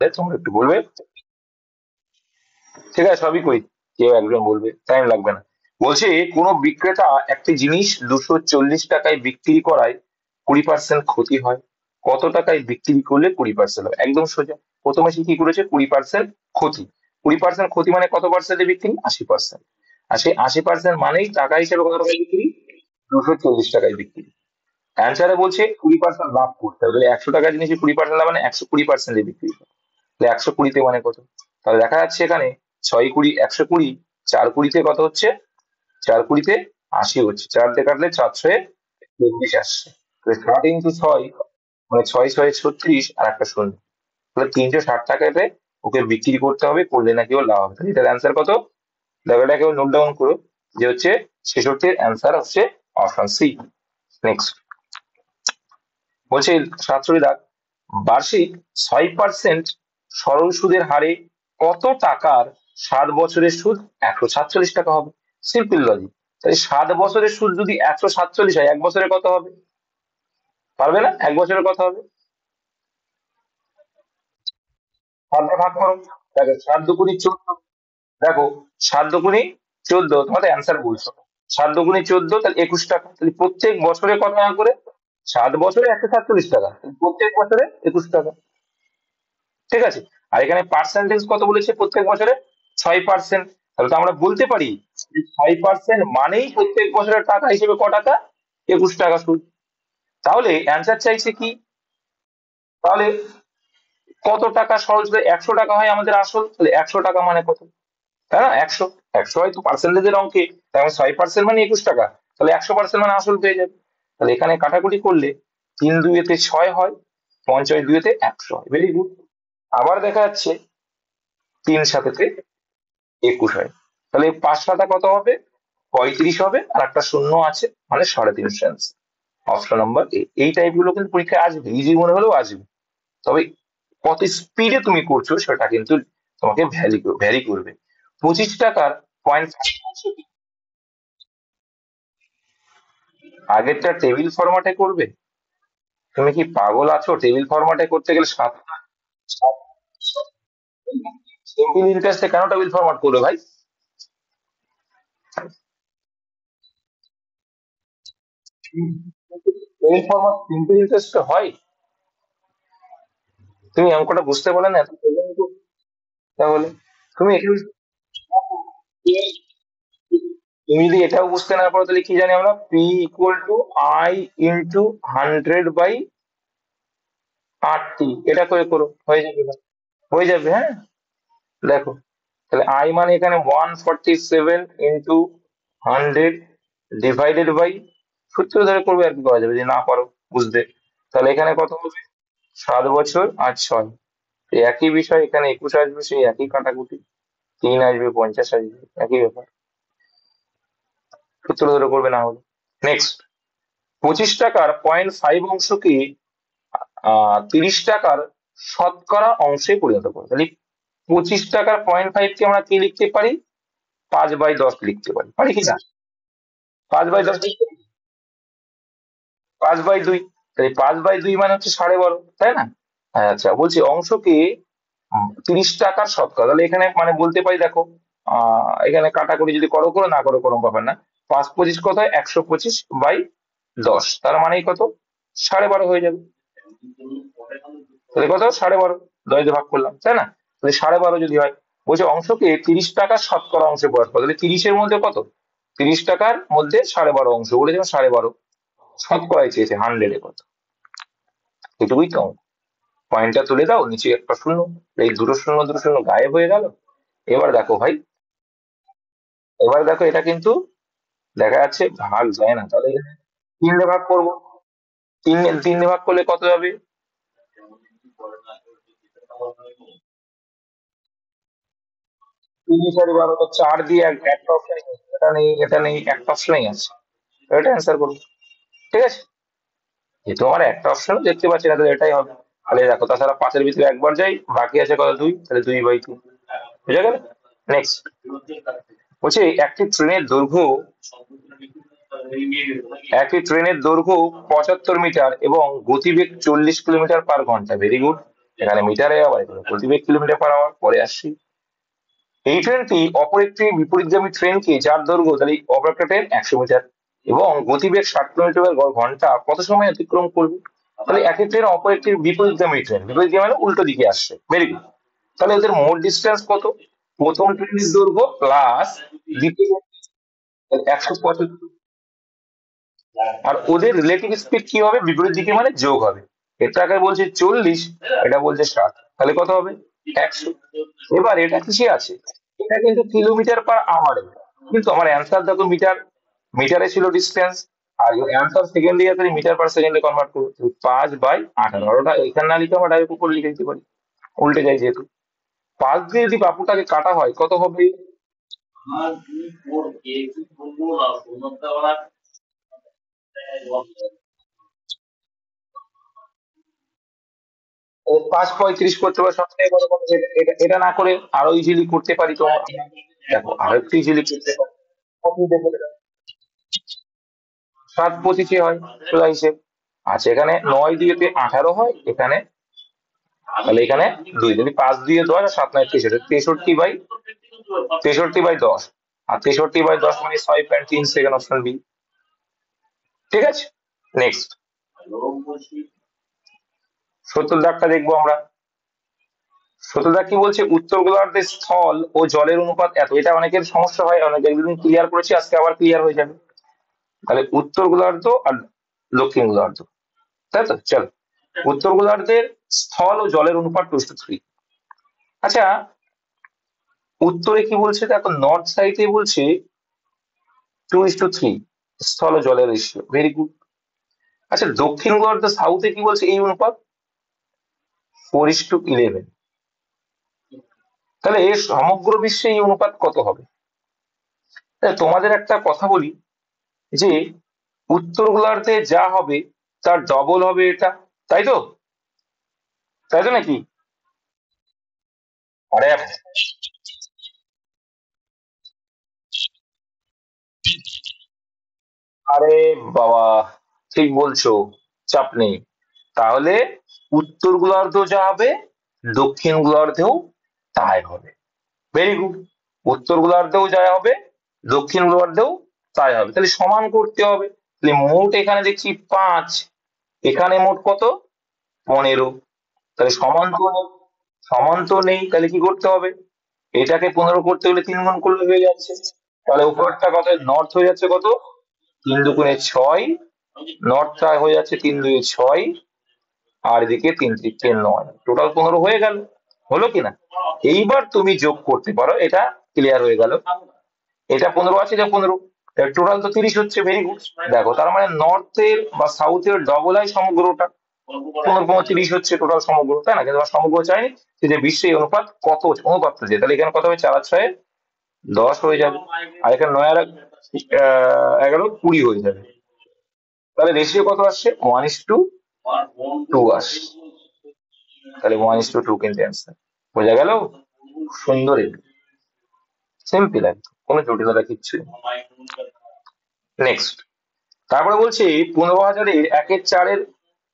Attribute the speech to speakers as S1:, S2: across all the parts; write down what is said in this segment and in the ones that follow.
S1: তোমরা একটু বলবে। ঠিক আছে, সবই কই, কেউ একজন বলবে, টাইম লাগবে না। বলছে কোনো বিক্রেতা একটি জিনিস 240 টাকায় বিক্রি করায় 20% ক্ষতি হয়, কত টাকায় বিক্রি করলে 20% হবে? একদম সোজা। প্রথমে সে কি করেছে, 20% ক্ষতি। 20% ক্ষতি মানে কত পার্সেন্টে বিক্রি? 80%। আর সেই 80% মানেই টাকা হিসেবে কত টাকায় বিক্রি? 240 টাকায় বিক্রি। অ্যান্সারে বলছে 20% লাভ করতে হবে। 100 টাকার জিনিসে 20% লাভ মানে 120%-এ বিক্রি করে। তাহলে 120-তে মানে কত? তাহলে দেখা যাচ্ছে এখানে 6 20 120, 4 20-তে কত হচ্ছে? 4 20-তে 80 হচ্ছে, 4 দিয়ে কাটলে 4 6 24 আসছে। তাহলে 60 × 6 মানে 6 6 36 আর একটা শূন্য। তাহলে 360 টাকাতে ওকে বিক্রি করতে হবে, করলে নাকি ওর লাভ হবে। তাহলে এটার অ্যান্সার কত? দেখো এটাকে নোট ডাউন করো, যে হচ্ছে 66-এর অ্যান্সার হচ্ছে অপশন সি। নেক্সট বলছে 47 দাগ, বার্ষিক 6% সরল সুদের হারে কত টাকার 7 বছরের সুদ 147 টাকা হবে? Simple logic. তাই 7 বছরের সুদ যদি 147 হয়, 1 বছরে কত হবে? পারবে না? 1 বছরে কত হবে? 7 দিয়ে ভাগ করো। দেখো 7 2 × 14। দেখো 7 2 × 14, তোমাদের অ্যান্সার বলছো। 7 2 × 14 তাহলে 21 টাকা। তাহলে প্রত্যেক বছরে কত টাকা করে? 7 বছরে 147 টাকা, প্রত্যেক বছরে 21 টাকা। ঠিক আছে। আর এখানে পার্সেন্টেজ কত বলেছে প্রত্যেক বছরে? 6%। তাহলে তো আমরা বলতে পারি 6% মানেই প্রত্যেক বছরের টাকা হিসেবে ক টাকা? 21 টাকা সুদ। তাহলে অ্যান্সার চাইছে কি? তাহলে কত টাকা সরল সুদে 100 টাকা হয় আমাদের আসল, তাহলে 100 টাকা মানে কত? তাই না? 100, 100 হয়তো পার্সেন্টেজের অঙ্কে, তাহলে 6% মানে 21 টাকা, তাহলে 100% মানে আসল পেয়ে যাবে। তাহলে এখানে কাটাকুটি করলে 3 2-তে 6 হয়, 5 2-তে 100 হয়। Very good. আবার দেখা যাচ্ছে 3 7-তে 21 হয়। তাহলে 5 7 কত হবে? 35 হবে, আর একটা শূন্য আছে মানে 350 অপশন নাম্বার এ। এই টাইপ গুলো কিন্তু পরীক্ষায় আসবে, ইজি মনে হলেও আসবে। তবে কত স্পিডে তুমি করছো সেটা কিন্তু তোমাকে ভ্যারি করবে। 25 টাকার 0.5 আগেরটা টেবিল ফরম্যাটে করবে? তুমি কি পাগল আছো? টেবিল ফরম্যাটে করতে গেলে সিম্পল ইন্টারেস্টে কেন টেবিল ফরম্যাট করবে ভাই? টেবিল ফরম্যাট সিম্পল ইন্টারেস্টে হয়? তুমি অঙ্কটা বুঝতে পারলে না এত তাহলে তুমি তুমি যদি এটাও বুঝতে না পারো, তাহলে কি জানি আমরা? P = I × 100/RT, এটা করে করো, হয়ে যাবে না? হয়ে যাবে, হ্যাঁ। দেখো, তাহলে I মানে এখানে 147 × 100 সূত্র ধরে করবে, আর কি করা যাবে, যদি না পারো বুঝতে। তাহলে এখানে কত হবে? 7 বছর আর 6, এই একই বিষয়, এখানে 21 আসবে, সেই একই কাটাকুটি, 3 আসবে, 50 আসবে, একই ব্যাপার। সূত্র ধরে করবে না হলে। নেক্সট, 25 টাকার 0.5 অংশকে 30 টাকার শতকরা অংশে পরিণত করো। তাহলে 25 টাকার 0.5 কে আমরা কি লিখতে পারি? 5/10 লিখতে পারি, পারি কি না? 5/10 লিখতে পারি। 5/2, তাহলে 5/2 মানে হচ্ছে 12.5, তাই না? আচ্ছা, বলছি অংশকে 30 টাকার শতকরা, তাহলে এখানে মানে বলতে পারি, দেখো এখানে কাটাকুটি যদি করো করো, না করো কোনো ব্যাপার না। 5 25 কত হয়? 125/10, তার মানে কত? 12.5 হয়ে যাবে। তাহলে কত? 12.5, 10 দিয়ে ভাগ করলাম, তাই না? তাহলে 12.5 যদি হয়, বলছে অংশকে 30 টাকার শতকরা অংশে প্রকাশ করো। তাহলে 30-এর মধ্যে কত? 30 টাকার মধ্যে 12.5 অংশ বলেছিলাম, 12.5 শতকরায় চেয়েছে, 100-এ কত? এটুকুই তো অঙ্ক। পয়েন্টটা তুলে দাও, নিচে একটা শূন্য, এই দুটো শূন্য দুটো শূন্য গায়েব হয়ে গেল। এবার দেখো ভাই, এবার দেখো এটা কিন্তু দেখা যাচ্ছে ভাগ যায় না, তাহলে এখানে 3 দিয়ে ভাগ করবো। 3 দিয়ে ভাগ করলে কত যাবে? 30 আর 12, তো 4 দিয়ে একটা অপশন, এটা নেই এটা নেই, একটা অপশনই আছে, এটা অ্যান্সার করবো। ঠিক আছে, যেহেতু আমার একটা অপশন দেখতে পাচ্ছি না, তাহলে এটাই হবে। তাহলে দেখো, তাছাড়া 5-এর ভিতরে একবার যাই, বাকি আছে কত? 2, তাহলে 2/2 বুঝে গেল। নেক্সট বলছে একটি ট্রেনের দৈর্ঘ্য 75 মিটার এবং গতিবেগ 40 কিলোমিটার পার ঘন্টা। Very good. এখানে মিটারে, আবার এখানে প্রতি কিলোমিটার পার আওয়ার। পরে আসছি, এই ট্রেনটি অপর একটি বিপরীতগামী ট্রেনকে, যার দৈর্ঘ্য, তাহলে অপর একটা ট্রেন 100 মিটার এবং গতিবেগ 60 কিলোমিটার ঘন্টা কত সময় অতিক্রম করবে? তাহলে একই ট্রেন অপর একটি বিপরীতগামী ট্রেন, বিপরীতগামী মানে উল্টো দিকে আসছে, ভেরি গুড। তাহলে ওদের মোট ডিস্টেন্স কত? প্রথম ট্রেনের দৈর্ঘ্য প্লাস দ্বিতীয় 175, আর ওদের রিলেটিভ স্পিড কি হবে? বিপরীত দিকে মানে যোগ হবে। এটাকে বলছে 40, এটা বলছে 60, তাহলে কত হবে? 100। এবার এটা কিসে আছে? এটা কিন্তু কিলোমিটার পার আওয়ারে, কিন্তু আমার অ্যান্সার দেখো মিটার, মিটারে ছিল ডিস্টেন্স, আর অ্যান্সার সেকেন্ডে তাহলে মিটার পার সেকেন্ডে কনভার্ট করবো। 5/18, ওটা এখানে না লিখে আমরা ডাইরেক্ট উপর লিখে দিতে পারি, উল্টে যায় যেহেতু। 5 দিয়ে যদি বাপুটাকে কাটা হয় কত হবে? ও 5/35 করতে পারে, সব থেকে বড় কথা এটা না করে আরো ইজিলি করতে পারি তো। দেখো আরো একটু ইজিলি করতে পারি, 7/25 হয় সোজা হিসেব। আচ্ছা, এখানে 9 দিয়ে 18 হয়, এখানে তাহলে এখানে 2, যদি 5 দিয়ে 10 আর 7 9 63, 63/10, আর 63/10 মানে 6.3 সেকেন্ড, অপশন বি। ঠিক আছে, নেক্সট 70 দাগটা দেখবো আমরা। 70 দাগ কি বলছে? উত্তর গোলার্ধে স্থল ও জলের অনুপাত এত। এটা অনেকের সমস্যা হয়, অনেক একদিন ক্লিয়ার করেছি, আজকে আবার ক্লিয়ার হয়ে যাবে। তাহলে উত্তর গোলার্ধ আর দক্ষিণ গোলার্ধ, তাই তো? চল, উত্তর গোলার্ধের স্থল ও জলের অনুপাত 2:3। আচ্ছা, উত্তরে কি বলছে দেখো, নর্থ সাইডে বলছে 2:3 স্থল ও জলের রেশিও, ভেরি গুড। আচ্ছা, দক্ষিণ গোলার্ধ সাউথে কি বলছে? এই অনুপাত 4:11। তাহলে সমগ্র বিশ্বে এই অনুপাত কত হবে? তাহলে তোমাদের একটা কথা বলি, যে উত্তর গোলার্ধে যা হবে তার ডবল হবে এটা, তাই তো? তাই তো নাকি? আরে, আরে বাবা, ঠিক বলছো, চাপ নেই। তাহলে উত্তর গোলার্ধ যা হবে, দক্ষিণ গোলার্ধেও তাই হবে, ভেরি গুড। উত্তর গোলার্ধেও যা হবে, দক্ষিণ গোলার্ধেও তাই হবে, তাহলে সমান করতে হবে। তাহলে মোট এখানে দেখছি 5, এখানে মোট কত? 15। তাহলে সমান তো নেই, সমান তো নেই, তাহলে কি করতে হবে? এটাকে 15 করতে হলে 3 গুণ করলে হয়ে যাচ্ছে। তাহলে উপরেরটা কত? নর্থ হয়ে যাচ্ছে কত? 3 2 6, নর্থটা হয়ে যাচ্ছে 3 2 6, আর এদিকে 3 3 9, টোটাল 15 হয়ে গেল। হলো কিনা? এইবার তুমি যোগ করতে পারো, এটা ক্লিয়ার হয়ে গেল। এটা 15 আছে, এটা 15, টোটাল তো 30 হচ্ছে, ভেরি গুড। দেখো তার মানে নর্থের বা সাউথের ডবল হয় সমগ্রটা, 15 15 30 হচ্ছে টোটাল সমগ্র, তাই না? কিন্তু আমার সমগ্র চাইনি, যে বিশ্বে এই অনুপাত কত হচ্ছে, অনুপাতটা যে, তাহলে এখানে কত হবে? 4 আর 6 10 হয়ে যাবে, আর এখানে 9 আর 11 20 হয়ে যাবে। তাহলে রেশিও কত আসছে? 1:2 আসছে। তাহলে 1:2 কিন্তু অ্যান্সার। বোঝা গেল? সুন্দর, সিম্পল একদম, কোনো জটিলতা কিচ্ছু। নেক্সট, তারপরে বলছে 15,000-এর 1/4-এর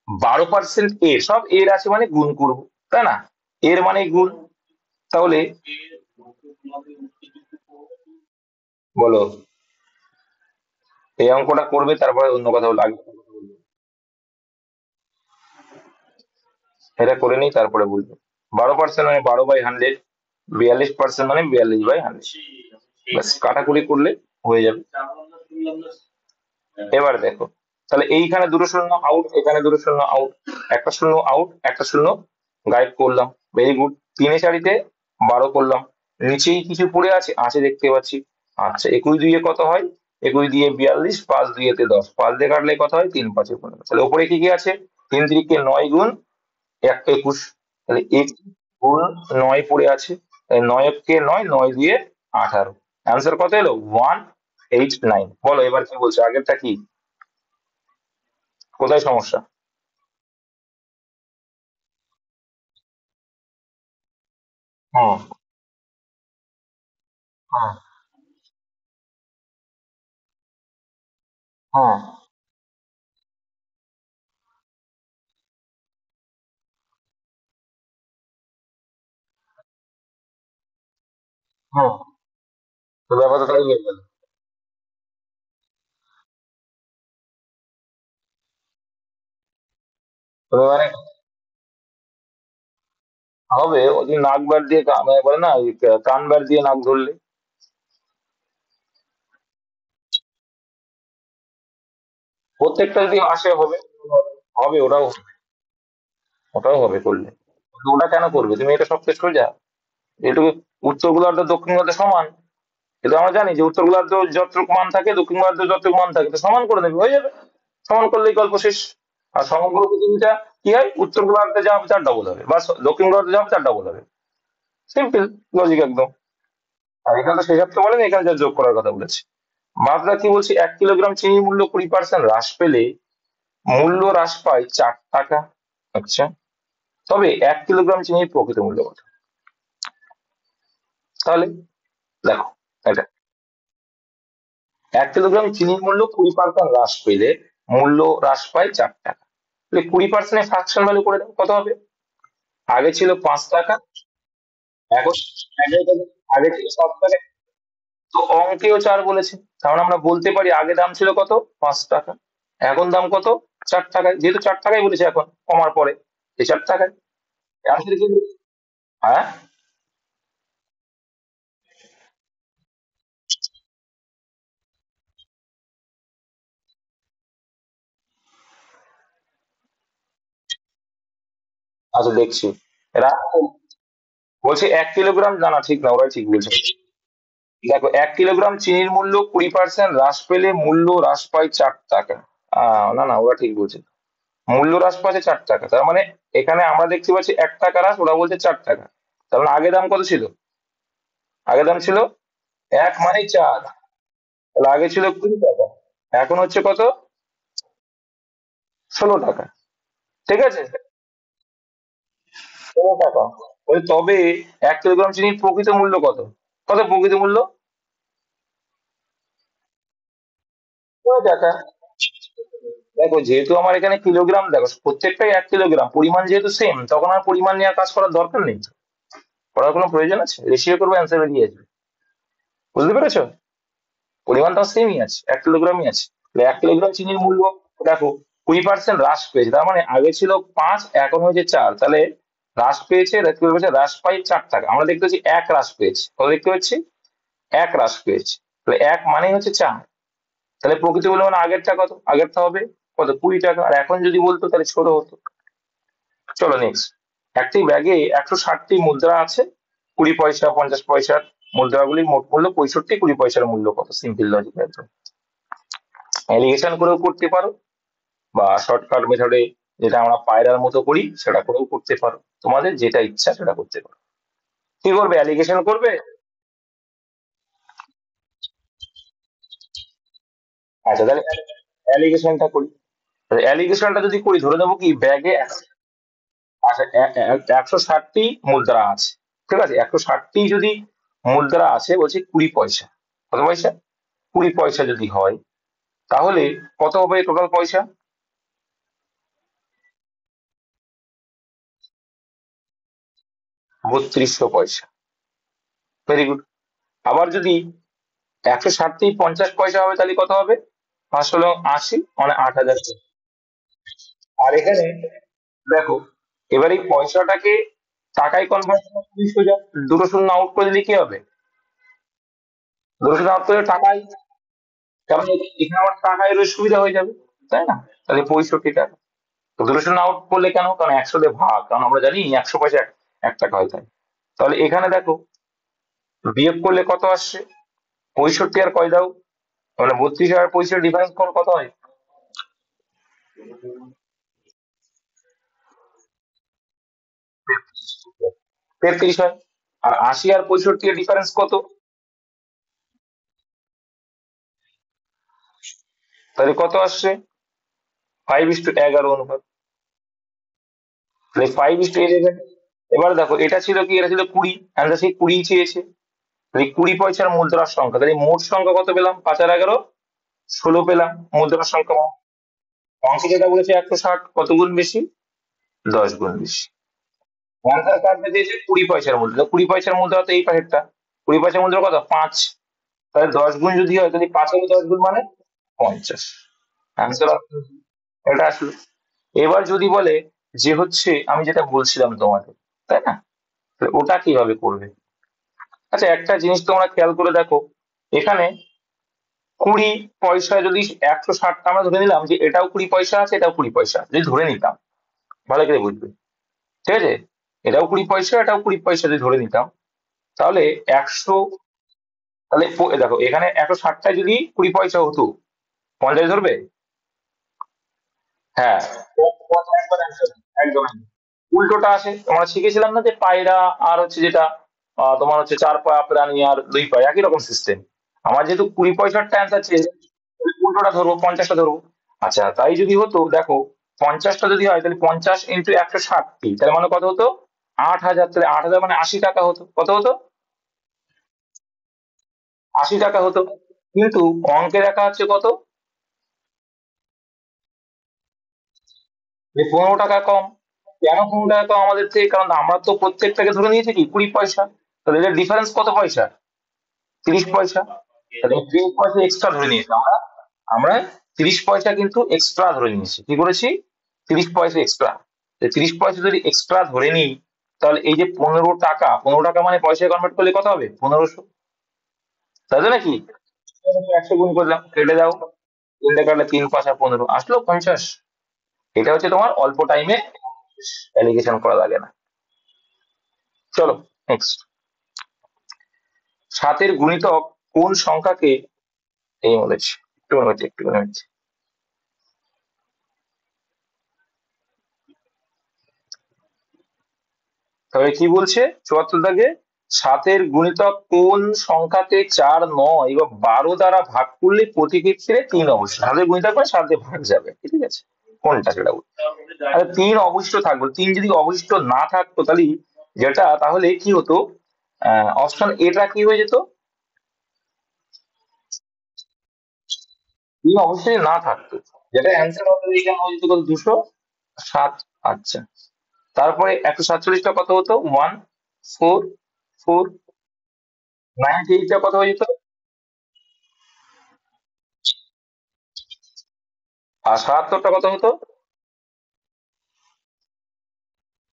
S1: 12% এর, সব এর আছে মানে গুণ করবো, তাই না? এর মানে গুণ। তাহলে বলো, এই অঙ্কটা করবে, তারপরে অন্য কথা বলবো, আগে এটা করে নিই তারপরে বলবো। 12% মানে 12/100, 42% মানে 42/100, ব্যাস কাটাকুটি করলে হয়ে যাবে। এবার দেখো, তাহলে এইখানে দুটো শূন্য আউট, এখানে দুটো শূন্য আউট, একটা শূন্য আউট, একটা শূন্য গায়েব করলাম, ভেরি গুড। 3 এ 4-12 করলাম, নিচেই কিছু পড়ে আছে, আছে দেখতে পাচ্ছি। আচ্ছা, 21 2 কত হয়? 21 2 42, 5 2 10, 5 দিয়ে কাটলে কত হয়? 3 5 15। তাহলে উপরে কি কি আছে? 3 3 9 গুণ 21, তাহলে 1 গুণ 9 পড়ে আছে, তাহলে 9 9 18, অ্যান্সার কত এলো? 189। বলো এবার কি বলছো, আগেরটা কি, কোথায় সমস্যা? হুম, হুম, হুম, হুম। তো ব্যাপারটা তাই হয়ে গেল। তুমি মানে হবে ওই যে নাক বার দিয়ে মানে বলে না ওই কান বার দিয়ে নাক ধরলে। প্রত্যেকটা যদি আসে হবে। হবে ওটাও। ওটাও হবে করলে। কিন্তু ওটা কেন করবে তুমি এটা সব শেষ করে যা। এটুকু উত্তর গোলার্ধ দক্ষিণ গোলার্ধ সমান। কিন্তু আমরা জানি যে উত্তর গোলার্ধ যতটুকু মান থাকে দক্ষিণ গোলার্ধ যতটুকু মান থাকে তো সমান করে দেবে হয়ে যাবে। সমান করলেই গল্প শেষ। আর সমগ্র পৃথিবীটা কি হয় উত্তর গোলার্ধে যা হবে তার ডবল হবে বা দক্ষিণ গোলার্ধে যা হবে তার ডবল হবে। সিম্পল লজিক একদম। আর এখানে তো সেসব তো বলেনি এখানে যা যোগ করার কথা বলেছে। মাত্রা কি বলছি 1 কিলোগ্রাম চিনির মূল্য 20% হ্রাস পেলে মূল্য হ্রাস পায় 4 টাকা। আচ্ছা। তবে 1 কিলোগ্রাম চিনির প্রকৃত মূল্য কত? তাহলে দেখো এটা 1 কিলোগ্রাম চিনির মূল্য 20% হ্রাস পেলে মূল্য হ্রাস পায় 4 টাকা। তাহলে 20% ফ্রাকশন ভ্যালু করে দাও কত হবে? আগে ছিল 5 টাকা। এখন আগে আগে ছিল 7 টাকা। তো অঙ্কেও 4 বলেছে। তাহলে আমরা বলতে পারি আগে দাম ছিল কত? 5 টাকা। এখন দাম কত? 4 টাকায়। যেহেতু 4 টাকায় বলেছে এখন কমার পরে এই 4 টাকায়। অ্যান্সার কিন্তু হ্যাঁ। আচ্ছা দেখছি। এরা বলছে 1 কিলোগ্রাম না না ঠিক না ওরাই ঠিক বলছে। দেখো 1 কিলোগ্রাম চিনির মূল্য 20% হ্রাস পেলে মূল্য হ্রাস পায় 4 টাকা। না না ওরা ঠিক বলছে। মূল্য হ্রাস পাচ্ছে 4 টাকা তার মানে এখানে আমরা দেখতে পাচ্ছি 1 টাকা হ্রাস ওরা বলছে 4 টাকা। তার মানে আগে দাম কত ছিল? আগে দাম ছিল এক মানে 4। তাহলে আগে ছিল 20 টাকা। এখন হচ্ছে কত? 16 টাকা। ঠিক আছে। 16 টাকা। ওই তবে 1 কিলোগ্রাম চিনির প্রকৃত মূল্য কত? কত প্রকৃত মূল্য? 20 টাকা। দেখো যেহেতু আমার এখানে কিলোগ্রাম দেখো প্রত্যেকটাই 1 কিলোগ্রাম পরিমাণ যেহেতু সেম তখন আর পরিমাণ নিয়ে আর কাজ করার দরকার নেই। করার কোনো প্রয়োজন আছে? রেশিও করবো অ্যান্সার বেরিয়ে আসবে। বুঝতে পেরেছো? পরিমাণটা সেমই আছে 1 কিলোগ্রামই আছে। তাহলে 1 কিলোগ্রাম চিনির মূল্য দেখো 20% হ্রাস পেয়েছে তার মানে আগে ছিল 5 এখন হয়েছে 4 তাহলে হ্রাস পেয়েছে কি বলেছে হ্রাস পাই 4 টাকা আমরা দেখতে পাচ্ছি এক হ্রাস পেয়েছে কত দেখতে পাচ্ছি? এক হ্রাস পেয়েছে। তাহলে এক মানে হচ্ছে 4। তাহলে প্রকৃত মূল্য মানে আগেরটা কত? আগেরটা হবে কত 20 টাকা আর এখন যদি বলতো তাহলে ছোট হতো। চলো নেক্সট। একটি ব্যাগে 160টি মুদ্রা আছে। 20 পয়সা 50 পয়সার মুদ্রাগুলির মোট মূল্য 65 20 পয়সার মূল্য কত? সিম্পল লজিক একদম। অ্যালিগেশন করেও করতে পারো বা শর্টকাট মেথডে যেটা আমরা পায়রার মতো করি সেটা করেও করতে পারো। তোমাদের যেটা ইচ্ছা সেটা করতে পারো। কি করবে অ্যালিগেশন করবে? আচ্ছা তাহলে অ্যালিগেশনটা করি। অ্যালিগেশনটা যদি করি ধরে নেবো কি ব্যাগে আচ্ছা 160টি মুদ্রা আছে। ঠিক আছে 160টি যদি মুদ্রা আছে বলছি 20 পয়সা। কত পয়সা? 20 পয়সা যদি হয় তাহলে কত হবে টোটাল পয়সা? 3200 পয়সা। Very good. আবার যদি 160টি 50 পয়সা হবে তাহলে কত হবে? 5 হলো 80 মানে 8,000। আর এখানে দেখো এবার এই পয়সাটাকে টাকায় কনভার্ট করতে সোজা। দুটো শূন্য আউট করে দিলে কি হবে? দুটো শূন্য আউট করলে টাকায়। কারণ এখানে আমার টাকায় রয়ে সুবিধা হয়ে যাবে। তাই না? তাহলে 65 টাকা। তো দুটো শূন্য আউট করলে কেন? কারণ 100 দিয়ে ভাগ কারণ আমরা জানি 100 পয়সা 1 টাকা হয় তাই। তাহলে এখানে দেখো বিয়োগ করলে কত আসছে? 65 আর কয় দাও মানে 32 আর 65 ডিফারেন্স কোন কত হয়? 33 হয়। আর 80 আর 65 এর ডিফারেন্স কত? তাহলে কত আসছে? 5:11 অনুপাত। তাহলে 5:11। এবার দেখো এটা ছিল কি এটা ছিল 20 অ্যান্সার সেই 20 চেয়েছে। তাহলে 20 পয়সার মুদ্রার সংখ্যা তাহলে মোট সংখ্যা কত পেলাম? 5 আর 11 16 পেলাম মুদ্রার সংখ্যা। অঙ্কে যেটা বলেছে 160 কত গুণ বেশি? 10 গুণ বেশি। অ্যান্সার কাটতে দিয়েছে 20 পয়সার মুদ্রা 20 পয়সার মুদ্রা তো এই পাশেরটা। 20% মূল্য কত? 5। তাহলে 10 গুণ যদি হয় তাহলে 5 আর 10 গুণ মানে 50। অ্যান্সার এটা আসলো। এবার যদি বলে যে হচ্ছে আমি যেটা বলছিলাম তোমাকে, তাই না? তাহলে ওটা কিভাবে করবে? আচ্ছা, একটা জিনিস তোমরা খেয়াল করে দেখো, এখানে 20 পয়সা যদি 160টা আমরা ধরে নিলাম যে এটাও 20 পয়সা আছে, এটাও 20 পয়সা, যদি ধরে নিতাম, ভালো করে বুঝবে, ঠিক আছে? এটাও 20 পয়সা, এটাও 20 পয়সা যদি ধরে নিতাম, তাহলে 100, তাহলে দেখো এখানে 160টায় যদি 20 পয়সা হতো, 50 ধরবে? হ্যাঁ, একদম একদম একদম। উল্টোটা আসে, আমরা শিখেছিলাম না যে পায়রা আর হচ্ছে যেটা তোমার হচ্ছে 4 পা প্রাণী আর 2 পা, একই রকম সিস্টেম। আমার যেহেতু 20 পয়সারটা অ্যান্সার চেয়েছে, উল্টোটা ধরবো, 50টা ধরবো। আচ্ছা, তাই যদি হতো দেখো, 50টা যদি হয় তাহলে 50 × 160টি, তাহলে মানে কত হতো? 8,000। তাহলে 8,000 মানে 80 টাকা হতো। কত হতো? 80 টাকা হতো। কিন্তু অঙ্কে দেখা হচ্ছে কত? যে 15 টাকা কম। কেন 15 টাকা কম আমাদের থেকে? কারণ আমরা তো প্রত্যেকটাকে ধরে নিয়েছি কি 20 পয়সা। তাহলে এদের ডিফারেন্স কত পয়সা? 30 পয়সা। তাহলে 30 পয়সা এক্সট্রা ধরে নিয়েছি আমরা। আমরা 30 পয়সা কিন্তু এক্সট্রা ধরে নিয়েছি। কি করেছি? 30 পয়সা এক্সট্রা। 30 পয়সা যদি এক্সট্রা ধরে নিই, তাহলে এই যে 15 টাকা, 15 টাকা মানে পয়সায় কনভার্ট করলে কত হবে? 1500। তাই তো নাকি? 100 গুণ করলাম, কেটে দাও। 3 কাটলে 3×5 = 15, আসলো 50। এটা হচ্ছে তোমার অল্প টাইমে অ্যালিগেশন করা লাগে না। চলো নেক্সট। 7-এর গুণিতক কোন সংখ্যাকে, এই বলেছি, একটু তাহলে কি বলছে? 74 দাগে, 7-এর গুণিতক কোন সংখ্যাকে 4, 9 বা 12 দ্বারা ভাগ করলে প্রতি ক্ষেত্রে 3 অবশিষ্ট। 7-এর গুণিতক মানে 7 দিয়ে ভাগ যাবে, ঠিক আছে? কোনটা সেটা বলছে। আরে 3 অবশিষ্ট থাকবে, 3 যদি অবশিষ্ট না থাকতো তাহলে যেটা, তাহলে কি হতো? অপশন এটা কি হয়ে যেত? 3 অবশ্যই না থাকতো, যেটা অ্যান্সার হবে এখানে হয়ে যেত কত? 207। আচ্ছা, তারপরে 147টা কত হতো? 144। 98টা কত হয়ে যেত? আর 77টা কত হতো?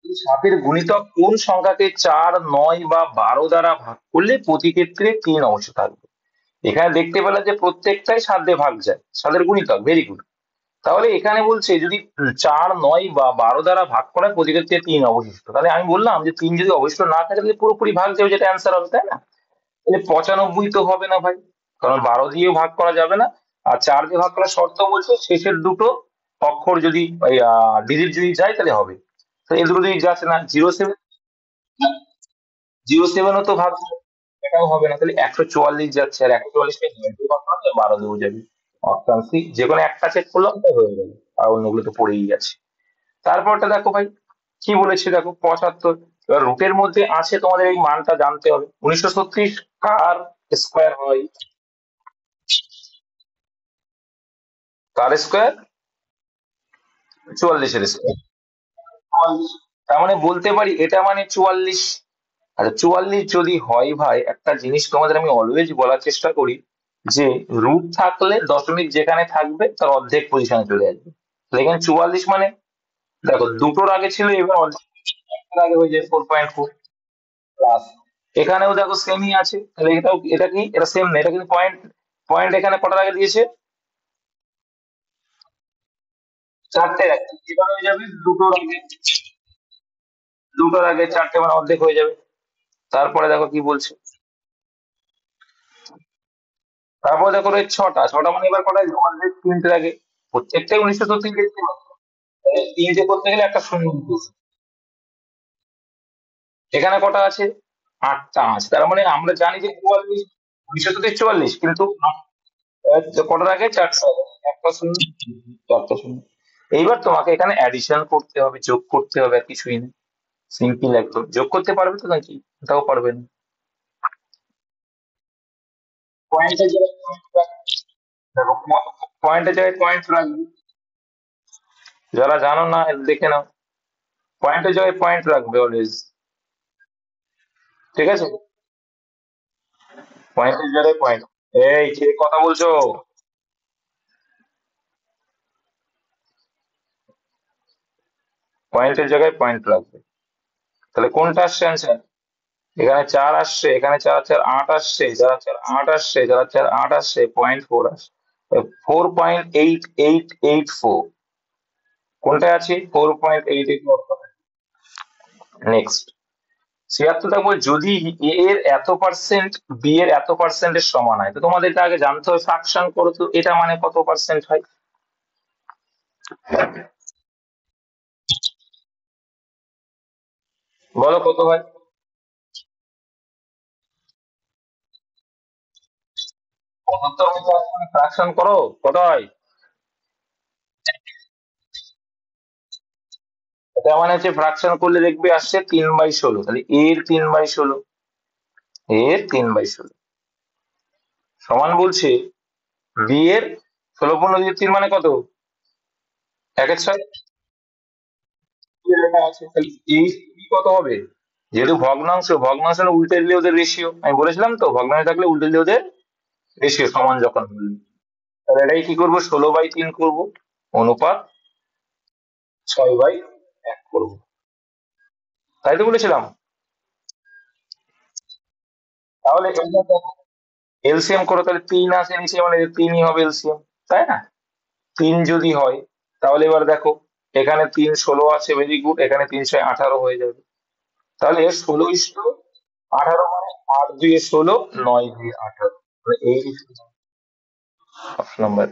S1: 7-এর গুণিতক কোন সংখ্যাকে 4, 9 বা 12 দ্বারা ভাগ করলে প্রতি ক্ষেত্রে 3 অংশ থাকবে? এখানে দেখতে পেলে যে প্রত্যেকটাই 7 দিয়ে ভাগ যায়, 7-এর গুণিতক, ভেরি গুড। তাহলে এখানে বলছে যদি 4, 9 বা 12 দ্বারা ভাগ করা প্রতি ক্ষেত্রে 3 অবশিষ্ট, তাহলে আমি বললাম যে 3 যদি অবশিষ্ট না থাকে তাহলে পুরোপুরি ভাগ যাবে, যেটা অ্যান্সার হবে, তাই না? তাহলে 95 তো হবে না ভাই, কারণ 12 দিয়ে ভাগ করা যাবে না। আর 4 দিয়ে ভাগ করার শর্ত বলছে শেষের দুটো অক্ষর যদি ডিজিট যদি যায় তাহলে হবে। তো এই দুটো যদি যাচ্ছে না, 07, 07ও তো ভাগ, এটাও হবে না। তাহলে 144 যাচ্ছে, আর 144কে 9 দিয়ে ভাগ করা 12 দিয়েও যাবে। অপশন সি, যে কোনো একটা চেক করলাম তো হয়ে গেল, আর অন্যগুলো তো পড়েই গেছে। তারপরটা দেখো ভাই, কি বলেছে দেখো, 75। এবার রুটের মধ্যে আছে, তোমাদের এই মানটা জানতে হবে। 1936 কার স্কোয়ার হয়? কার স্কোয়ার? 44-এর স্কোয়ার। 44। তার মানে বলতে পারি এটা মানে 44। আচ্ছা, 44 যদি হয় ভাই, একটা জিনিস তোমাদের আমি অলওয়েজ বলার চেষ্টা করি, যে রুট থাকলে দশমিক যেখানে থাকবে তার অর্ধেক পজিশনে চলে আসবে। তো এখানে 44 মানে, দেখো দুটোর আগে ছিল, এবার অর্ধেক আগে হয়ে যায় 4.4 প্লাস। এখানেও দেখো সেমই আছে, তাহলে এটাও, এটা কি, এটা সেম না, এটা কিন্তু পয়েন্ট। পয়েন্ট এখানে কটার আগে দিয়েছে? 4টের আগে। এবার হয়ে যাবে দুটোর আগে, 4টে মানে অর্ধেক হয়ে যাবে। তারপরে দেখো কি বলছে, তারপর দেখো এই 6টা, 6টা মানে এবার কটা? অর্ধেক 3টের আগে। প্রত্যেকটাই 1903 তিনটে করতে গেলে একটা শূন্য দিতে হবে। এখানে কটা আছে? 8টা আছে। তার মানে আমরা জানি যে 44, 1944, কিন্তু কটার আগে? 4টা আগে। একটা শূন্য, 4টা শূন্য। এইবার তোমাকে এখানে অ্যাডিশন করতে হবে, যোগ করতে হবে, আর কিছুই না। সিম্পল একদম। যোগ করতে পারবে তো নাকি? ওটাও পারবে না। পয়েন্টের জায়গায় পয়েন্ট রাখবে। দেখো, পয়েন্টের জায়গায় পয়েন্ট রাখবে। যারা জানো না দেখে নাও, পয়েন্টের জায়গায় পয়েন্ট রাখবে অলওয়েজ, ঠিক আছে? পয়েন্টের জায়গায় পয়েন্ট। এই কে কথা বলছো? পয়েন্টের জায়গায় পয়েন্ট লাগবে। তাহলে কোনটা আসছে অ্যান্সার? এখানে 4 আসছে, এখানে 4 4 8 আসছে, 4 4 8 আসছে, 4 4 8 আসছে, 0.4 আসছে। 4.8884 কোনটায় আছে? 4.88। নেক্সট, 76 টা বল যদি এ এর এত পার্সেন্ট বি এর এত পার্সেন্টের সমান হয়, তো তোমাদেরকে আগে জানতে হবে ফ্রাকশন করো তো এটা মানে কত পার্সেন্ট হয়। বলো কত হয়। 75 ফ্রাকশন করো, কত হয়? এটা মানে হচ্ছে ফ্রাকশন করলে দেখবে আসছে 3/16, তাহলে এর 3/16, এর 3/16 সমান বলছে বি এর 16 × 3 মানে কত? 1/6। লেখা আছে, তাহলে এই কত হবে? যেহেতু ভগ্নাংশ, ভগ্নাংশ হলে উল্টে দিলে ওদের রেশিও, আমি বলেছিলাম তো ভগ্নাংশ থাকলে উল্টে দিলে ওদের রেশিও সমান যখন বললি। তাহলে এটাই কি করবো, 16/3 করবো, অনুপাত 6/1 করবো, তাই তো বলেছিলাম। তাহলে এলসিএম করো, তাহলে 3 আসে নিচে মানে 3ই হবে এলসিএম, তাই না? 3 যদি হয়, তাহলে এবার দেখো এখানে 3 16 আছে, ভেরি গুড, এখানে 3 6 18 হয়ে যাবে। তাহলে 16:18 মানে 8 2 16, 9 2 18, মানে এই নাম্বার।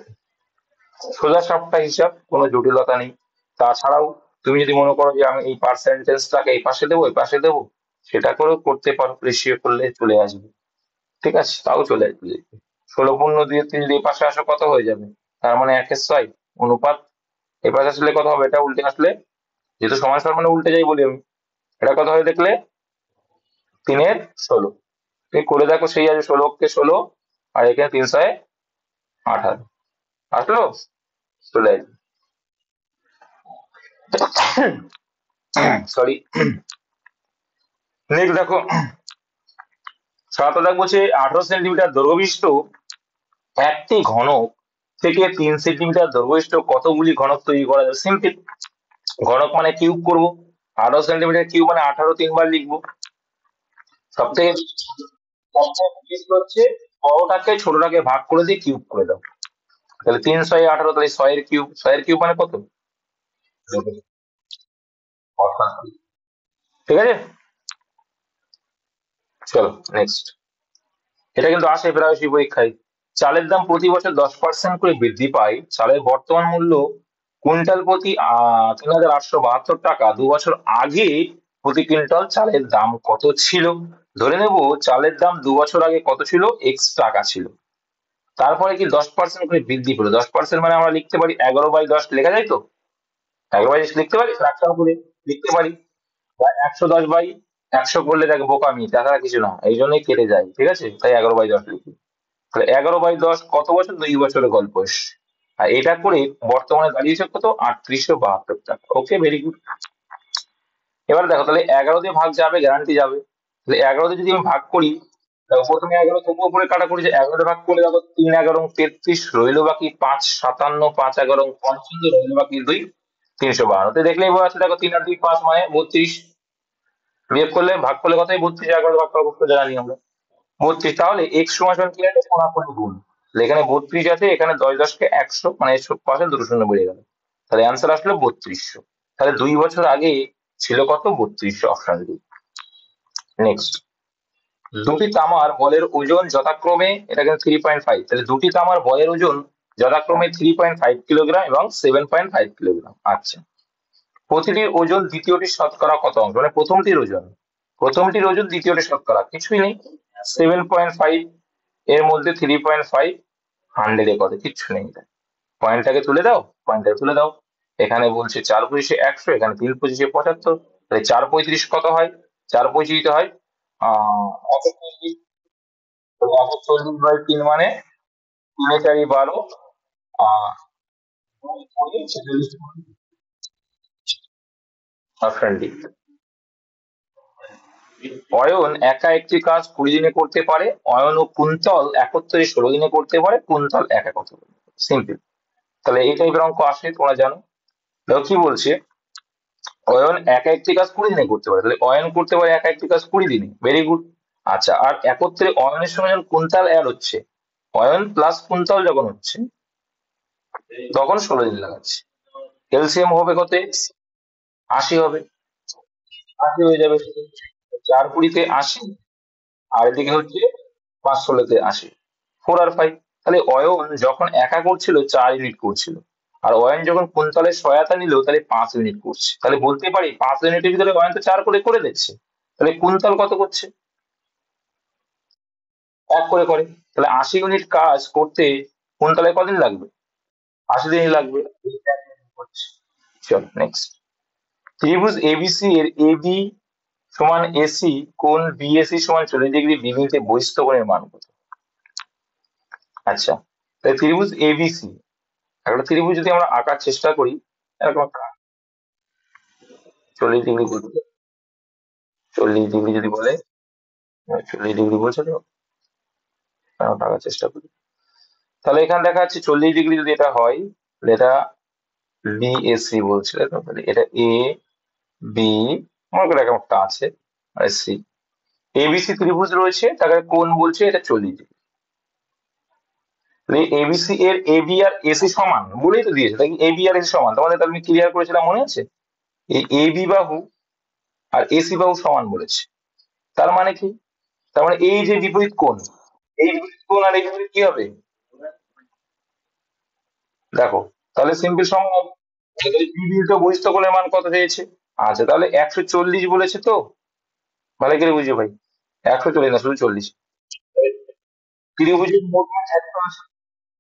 S1: সোজা সাপটা হিসাব, কোনো জটিলতা নেই। তাছাড়াও তুমি যদি মনে করো যে আমি এই পার্সেন্টেজটাকে এই পাশে দেবো এই পাশে দেবো, সেটা করেও করতে পারো, রেশিও করলে চলে আসবে। ঠিক আছে, তাও চলে আসবে। 16 × 2 3 যদি এই পাশে আসো কত হয়ে যাবে? তার মানে 1/6 অনুপাত, এ পাশে আসলে কত হবে? এটা উল্টে আসলে, যেহেতু সমান সমান মানে উল্টে যাই বলি আমি, এটা কত হয় দেখলে? 3/16। তুমি করে দেখো, সেই আছে 16 × 16, আর এখানে 318 আসলো, চলে আসবে। সরি। নেক্সট দেখো, 7 বলছে 18 সেন্টিমিটার দৈর্ঘ্য বিশিষ্ট একটি ঘনক থেকে 3 সেন্টিমিটার দৈর্ঘ্য বিশিষ্ট কতগুলি ঘনক তৈরি করা যায়। সিম্পল, ঘনক মানে কিউব করবো, 18 সেন্টিমিটার কিউব মানে 18 3 বার লিখবো। সব থেকে সবচেয়ে হচ্ছে বড়টাকে ছোটটাকে ভাগ করে দিয়ে কিউব করে দাও, তাহলে 3 6 18, তাহলে 6 এর কিউব, 6 এর কিউব মানে কত? ঠিক আছে, চলো নেক্সট। এটা কিন্তু আসে প্রায়শই পরীক্ষায়। চালের দাম প্রতি বছর 10% করে বৃদ্ধি পায়, চালের বর্তমান মূল্য কুইন্টাল প্রতি 3,872 টাকা। 2 বছর আগে প্রতি কুইন্টাল চালের দাম কত ছিল? ধরে নেব চালের দাম 2 বছর আগে কত ছিল, এক্স টাকা ছিল। তারপরে কি 10% করে বৃদ্ধি পেলো, 10% মানে আমরা লিখতে পারি 11/10 লেখা যায় তো, 11/10 লিখতে পারি, ফ্র্যাকশন করে লিখতে পারি। বা 110/100 করলে দেখো বোকামি, তাছাড়া কিছু না, এই জন্যই কেটে যায়, ঠিক আছে, তাই 11/10 লিখি। তাহলে 11/10 কত বছর? 2 বছরের গল্প এসছে। আর এটা করে বর্তমানে দাঁড়িয়েছে কত? 3872 টাকা। ওকে, ভেরি গুড। এবার দেখো, তাহলে 11 দিয়ে ভাগ যাবে, গ্যারান্টি যাবে। তাহলে 11 দিয়ে যদি আমি ভাগ করি, দেখো প্রথমে 11 তবুও উপরে কাটা করেছে, 11 দিয়ে ভাগ করলে দেখো 3 11 33, রইলো বাকি 5 57, 5 11 55, রইলো বাকি 2 352। তো দেখলেই বোঝা যাচ্ছে, দেখো 3 আর 2 5 মানে 32, বিয়োগ করলে ভাগ করলে কতই? 32, 11 দিয়ে ভাগ করা করতে জানি আমরা 32। তাহলে এক্স সমান সমান কি আছে? কোনাকুনি গুণ। তাহলে এখানে 32 আছে, এখানে 10 10 কে 100, মানে পাশে দুটো শূন্য বেড়ে গেল, তাহলে অ্যান্সার আসলো 3200। তাহলে 2 বছর আগে ছিল কত? 3200, অপশন ডি। নেক্সট, দুটি তামার বলের ওজন যথাক্রমে, এটা কিন্তু 3.5, তাহলে দুটি তামার বলের ওজন যথাক্রমে 3.5 কিলোগ্রাম এবং 7.5 কিলোগ্রাম। আচ্ছা, প্রতিটির ওজন দ্বিতীয়টির শতকরা কত অংশ? মানে প্রথমটির ওজন দ্বিতীয়টির শতকরা কিছুই নেই। 7.5 এর মধ্যে 3.5 100 কত? কিচ্ছু নেই। পয়েন্টটাকে তুলে দাও, পয়েন্টটাকে তুলে দাও। এখানে বলছে 4 × 25 100, এখানে 3 × 25 75, তাহলে 4 × 35 কত হয়? 4 × 35 হয় 140। 140/3 মানে 3 4 12, আহ 46। Option D. অয়ন একা একটি কাজ 20 দিনে করতে পারে, অয়ন ও কুন্তল একত্রে 16 দিনে করতে পারে, কুন্তল একা করতে পারে। সিম্পল। তাহলে এই টাইপের অঙ্ক আসে, তোমরা জানো। দেখো কি বলছে, অয়ন একা একটি কাজ 20 দিনে করতে পারে, তাহলে অয়ন করতে পারে একা একটি কাজ 20 দিনে, ভেরি গুড। আচ্ছা, আর একত্রে অয়নের সঙ্গে যখন কুন্তল অ্যাড হচ্ছে, অয়ন প্লাস কুন্তল যখন হচ্ছে, তখন 16 দিন লাগাচ্ছে। এলসিএম হবে কত? 80 হবে। 80 হয়ে যাবে। 4 20-তে 80, আর এদিকে হচ্ছে 5 16-তে 80, 4 আর 5। তাহলে অয়ন যখন একা করছিল 4 ইউনিট করছিল, আর অয়ন যখন কুন্তলের সহায়তা নিল তাহলে 5 ইউনিট করছে। তাহলে বলতে পারি 5 ইউনিটের ভিতরে অয়ন তো 4 করে করে দিচ্ছে, তাহলে কুন্তল কত করছে? 1 করে করে। তাহলে 80 ইউনিট কাজ করতে কুন্তলে কদিন লাগবে? 80 দিনই লাগবে। চল নেক্সট। ত্রিভুজ এবিসি এর এবি সমান এসি, কোণ বিএসি সমান 40 ডিগ্রি, বিবিতে বহিস্থ কোণের মান কত? আচ্ছা, তাই ত্রিভুজ এবিসি, একটা ত্রিভুজ যদি আমরা আঁকার চেষ্টা করি, এরকম একটা 40 ডিগ্রি বলতে, 40 ডিগ্রি যদি বলে, 40 ডিগ্রি বলছে তো, আমরা আঁকার চেষ্টা করি। তাহলে এখানে দেখা যাচ্ছে 40 ডিগ্রি যদি এটা হয়, তাহলে এটা বিএসি বলছে, তাই তো? তাহলে এটা এ বি, মনে করে এরকম একটা আছে, আর সি। এবিসি ত্রিভুজ রয়েছে, তাকে কোণ বলছে, এটা 40 ডিগ্রি। এবিসি এর এবি আর এসি সমান বলেই তো দিয়েছে, তাই এবি আর এসি সমান, তোমাদের তাহলে আমি ক্লিয়ার করেছিলাম, মনে আছে? এই এবি বাহু আর এসি বাহু সমান বলেছে। তার মানে কি? তার মানে এই যে বিপরীত কোণ, এই বিপরীত কোণ আর এই বিপরীত কি হবে? দেখো, তাহলে সিম্পল সমান। বিপরীত বহিস্থ কোণের মান কত চেয়েছে? আচ্ছা, তাহলে 140 বলেছে তো, ভালো করে বুঝো ভাই। 140 না, শুধু 40। ত্রিভুজের মোট মান 180,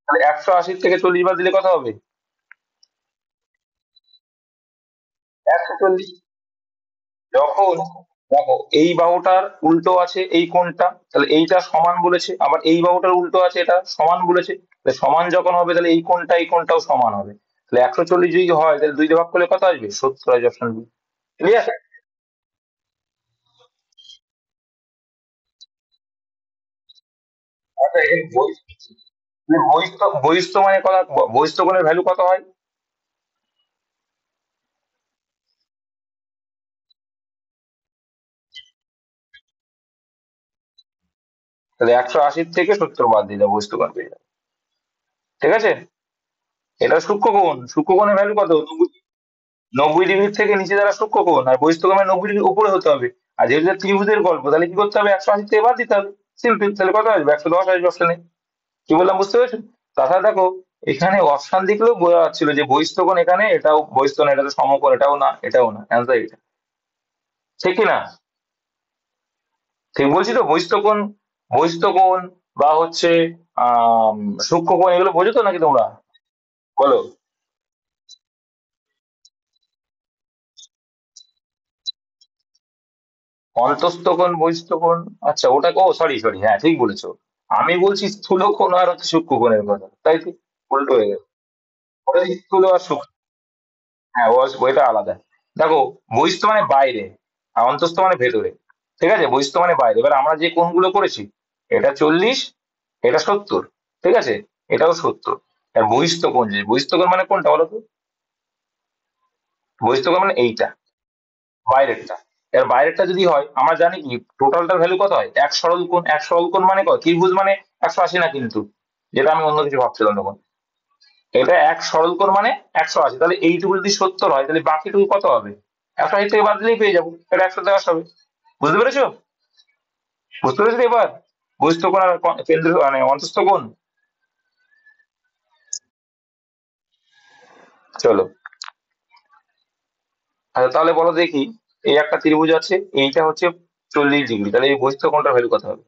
S1: তাহলে 180 থেকে 40 বাদ দিলে কত হবে? 140। যখন, দেখো, এই বাহুটার উল্টো আছে এই কোণটা, তাহলে এইটা সমান বলেছে, আবার এই বাহুটার উল্টো আছে এটা সমান বলেছে, তাহলে সমান যখন হবে তাহলে এই কোণটা এই কোণটাও সমান হবে। তাহলে 140 যদি হয় তাহলে 2 দিয়ে ভাগ করলে কত আসবে? 70 আসবে, অপশন বি। ক্লিয়ার? আচ্ছা, এর বহিস্থ বহিস্থ মানে কত? বহিস্থ কোণের ভ্যালু কত হয়? তাহলে 180 থেকে 70 বাদ দিলে বহিস্থ কোণ পেয়ে যাবে। ঠিক আছে? এটা সূক্ষ্মকোণ, সূক্ষ্মকোণের ভ্যালু কত? 90 ডিগ্রি থেকে নিচে যারা সূক্ষ্মকোণ, আর বহিস্থ কোণ 90 ডিগ্রি উপরে হতে হবে। আর যেহেতু এটা ত্রিভুজের গল্প, তাহলে কি করতে হবে? 180 থেকে বাদ দিতে হবে। সিম্পল। তাহলে কত আসবে? 110 আসবে অপশনে। কি বললাম বুঝতে পেরেছো? তাছাড়া দেখো, এখানে অপশন দেখলেও বোঝা যাচ্ছিল যে বহিস্থ কোণ এখানে, এটাও বহিস্থ না, এটা তো সমকোণ, এটাও না, এটাও না, অ্যান্সার এটা। ঠিক কি না? ঠিক বলছি তো? বহিস্থ কোণ বা হচ্ছে আহ সূক্ষ্মকোণ, এগুলো বোঝো তো নাকি তোমরা? বলো। অন্তস্থ কোণ, বহিস্থ কোণ। আচ্ছা, ওটা, ও সরি সরি, হ্যাঁ ঠিক বলেছো। আমি বলছি স্থূল কোণ আর হচ্ছে সূক্ষ্ম কোণের কথা, তাই তো? উল্টো হয়ে গেছে। ওটা স্থূল আর সূক্ষ্ম। হ্যাঁ, ওইটা আলাদা। দেখো, বহিস্থ মানে বাইরে, আর অন্তস্থ মানে ভেতরে। ঠিক আছে? বহিস্থ মানে বাইরে। এবার আমরা যে কোণগুলো করেছি, এটা 40, এটা 70। ঠিক আছে? এটাও 70। আর বহিস্থ কোণ, যে বহিস্থ কোণ মানে কোনটা বলো তো? বহিস্থ কোণ মানে এইটা, বাইরেরটা। এর বাইরেরটা যদি হয়, আমরা জানি কি টোটালটার ভ্যালু কত হয়? এক সরল কোণ। এক সরল কোণ মানে কত? ত্রিভুজ মানে 180 না কিন্তু, যেটা আমি অন্য কিছু ভাবছিলাম তখন। এটা এক সরল কোণ মানে 180, তাহলে এইটুকু যদি 70 হয় তাহলে বাকিটুকু কত হবে? 180 থেকে বাদ দিলেই পেয়ে যাবো, এটা 110 হবে। বুঝতে পেরেছো? বুঝতে পেরেছো তো এবার? বহিস্থ কোণ আর কেন্দ্র মানে অন্তস্থ কোণ। চলো, আচ্ছা তাহলে বলো দেখি, এই একটা ত্রিভুজ আছে, এইটা হচ্ছে 40 ডিগ্রি, তাহলে এই বহিস্থ কোণটার ভ্যালু কত হবে?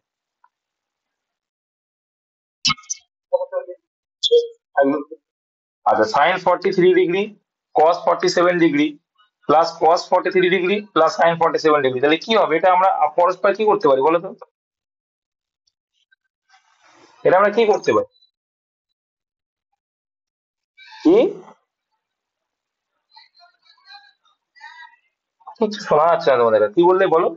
S1: আচ্ছা, sin 43 degree, cos 47 degree, plus cos 43 degree, plus sin 47 degree, তাহলে কি হবে? এটা আমরা পরস্পর কি করতে পারি বলো তো? এটা আমরা কি করতে পারি? কি? কিছু শোনা যাচ্ছে না তোমাদের, কি বললে বলো?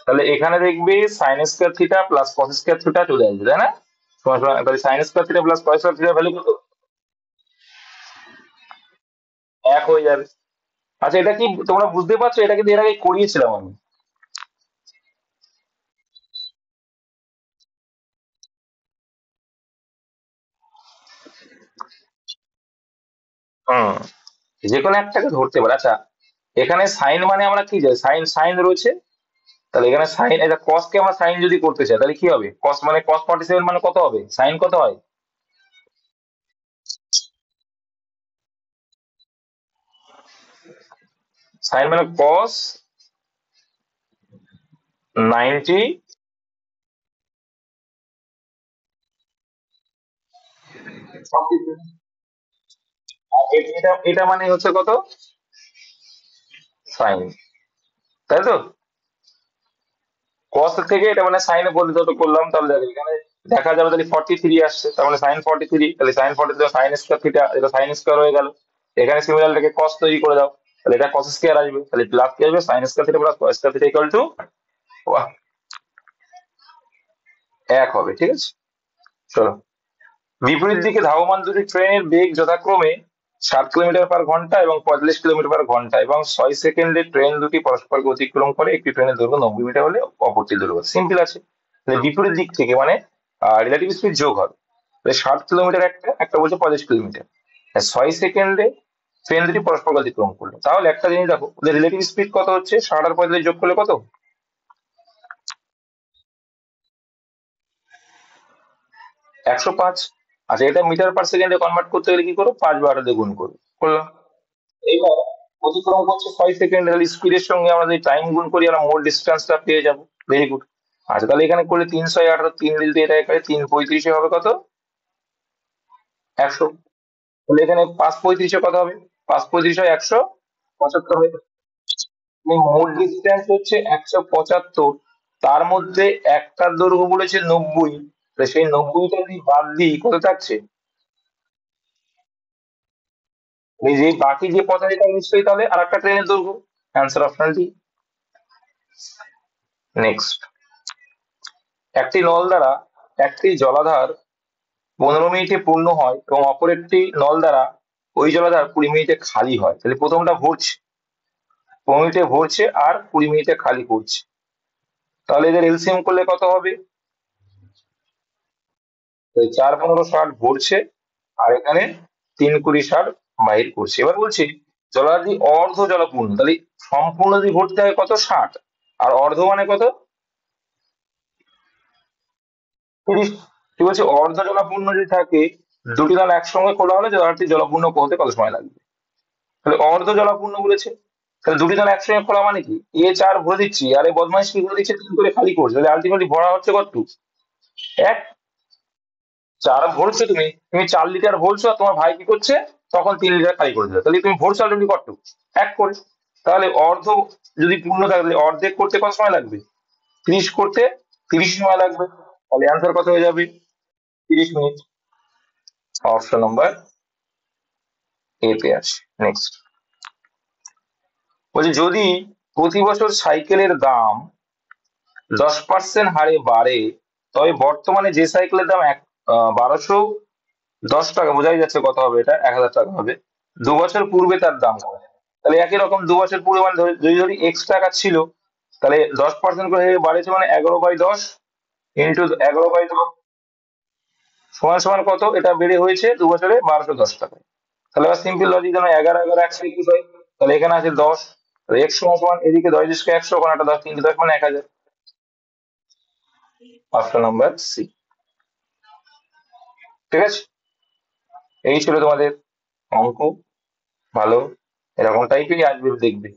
S1: তাহলে এখানে দেখবি sine square theta plus cos square theta চলে আসবে, তাই না? তাহলে sine square theta plus cos square theta value কত? এক হয়ে যাবে। আচ্ছা, এটা কি তোমরা বুঝতে পারছো? এটা কিন্তু এর আগে করিয়েছিলাম আমি। হুম, যে কোনো একটাকে ধরতে পারে। আচ্ছা, এখানে সাইন মানে আমরা কি জানি? সাইন সাইন রয়েছে। তাহলে এখানে সাইন, এটা কস কে আমরা সাইন যদি করতে চাই তাহলে কি হবে? কস মানে কস 47 মানে কত হবে? সাইন কত হয়? সাইন মানে কস 90। এটা এটা মানে হচ্ছে কত? সাইন, তাই তো? কস থেকে এটা মানে সাইনে পরিণত করলাম, তাহলে দেখো এখানে দেখা যাবে তাহলে 43 আসছে, তার মানে সাইন 43। তাহলে সাইন 43 সাইন স্কয়ার থিটা, এটা সাইন স্কয়ার হয়ে গেল। এখানে সিমিলার রেখে কস তৈরি করে দাও, তাহলে এটা কস স্কয়ার আসবে। তাহলে প্লাস কি আসবে? Sine square theta plus cos square theta equal to 1 হবে। ঠিক আছে, চলো। বিপরীত দিকে ধাবমান দুটি ট্রেনের বেগ যথাক্রমে 60 কিলোমিটার/ঘন্টা এবং 45 কিলোমিটার/ঘন্টা এবং 6 সেকেন্ডে ট্রেন দুটি পরস্পরকে অতিক্রম করে। একটি ট্রেনের দৈর্ঘ্য 90 মিটার হলে অপরটির দৈর্ঘ্য সিম্পল আছে। তাহলে বিপরীত দিক থেকে মানে রিলেটিভ স্পিড যোগ হবে। তাহলে 60 কিলোমিটার একটা, একটা বলছে 45 কিলোমিটার। 6 সেকেন্ডে ট্রেন দুটি পরস্পরকে অতিক্রম করলো। তাহলে একটা জিনিস দেখো, ওদের রিলেটিভ স্পিড কত হচ্ছে? 60 আর 45 যোগ করলে কত? 105। আচ্ছা, এটা মিটার/সেকেন্ডে কনভার্ট করতে গেলে কি করো? 5 দিয়ে গুণ করো, করলাম। এইবার অতিক্রম করছে 6 সেকেন্ড, তাহলে স্পিডের সঙ্গে আমরা যদি টাইম গুণ করি আমরা মোট ডিস্টেন্সটা পেয়ে যাবো। Very good. আচ্ছা, তাহলে এখানে করলে 318, 3 যদি এটা এখানে 3 35 হবে কত? 100। তাহলে এখানে 5 35 কত হবে? 5 35 175 হবে। এই মোট ডিস্টেন্স হচ্ছে 175, তার মধ্যে একটার দৈর্ঘ্য বলেছে 90। তো সেই 90টা যদি বাদ দিই কত থাকছে? এই যে বাকি যে 85টা নিশ্চয়ই তাহলে আর একটা ট্রেনের দৈর্ঘ্য। Answer option D. নেক্সট, একটি নল দ্বারা একটি জলাধার 15 মিনিটে পূর্ণ হয় এবং অপর একটি নল দ্বারা ওই জলাধার 20 মিনিটে খালি হয়। তাহলে প্রথমটা ভরছে, 15 মিনিটে ভরছে আর 20 মিনিটে খালি করছে। তাহলে এদের এলসিএম করলে কত হবে? 4 15 60 ভরছে, আর এখানে 3 20 60 বাহির করছে। এবার বলছি জলাধারটি অর্ধ জলপূর্ণ, তাহলে সম্পূর্ণ যদি ভরতে হয় কত? 60। আর অর্ধ মানে কত? 30। কি বলছে? অর্ধ জলাপূর্ণ যদি থাকে, দুটি নল একসঙ্গে খোলা হলে জলাধারটি জলপূর্ণ হতে কত সময় লাগবে? তাহলে অর্ধ জলাপূর্ণ বলেছে। তাহলে দুটি নল একসঙ্গে খোলা মানে কি? 4 ভরে দিচ্ছি আর এই বদমাইশ কি করে দিচ্ছে? 3 করে খালি করছে। তাহলে আলটিমেটলি ভরা হচ্ছে কত? 1। 4 ভরছো তুমি, 4 লিটার ভরছো আর তোমার ভাই কি করছে? তখন 3 লিটার খালি করে দিল। তাহলে তুমি ভরছো অলরেডি কত? 1 করে। তাহলে অর্ধ যদি পূর্ণ থাকে তাহলে অর্ধেক করতে কত সময় লাগবে? 30 করতে 30 সময় লাগবে। তাহলে অ্যান্সার কত হয়ে যাবে? 30 মিনিট। অপশন নাম্বার এ তে আছে। নেক্সট, বলছে যদি প্রতি বছর সাইকেলের দাম 10% হারে বাড়ে, তবে বর্তমানে যে সাইকেলের দাম 1210 টাকা, বোঝাই যাচ্ছে কত হবে? এটা 1000 টাকা হবে। 2 বছর পূর্বে তার দাম কত? তাহলে একই রকম 2 বছর পূর্বে মানে যদি যদি এক্স টাকা ছিল, তাহলে 10% করে বাড়েছে মানে 11/10 ইন্টু 11/10 সমান সমান কত? এটা বেড়ে হয়েছে 2 বছরে 1210 টাকা। তাহলে এবার সিম্পল লজিক, যেন 11 11 121 হয়, তাহলে এখানে আছে 10। এক্স সমান সমান এদিকে 10 কে 100, ওখানে একটা 10, 3 10 মানে 1000। Option number C. ঠিক আছে, এই ছিল তোমাদের অঙ্ক। ভালো, এরকম টাইপেরই আসবে দেখবে।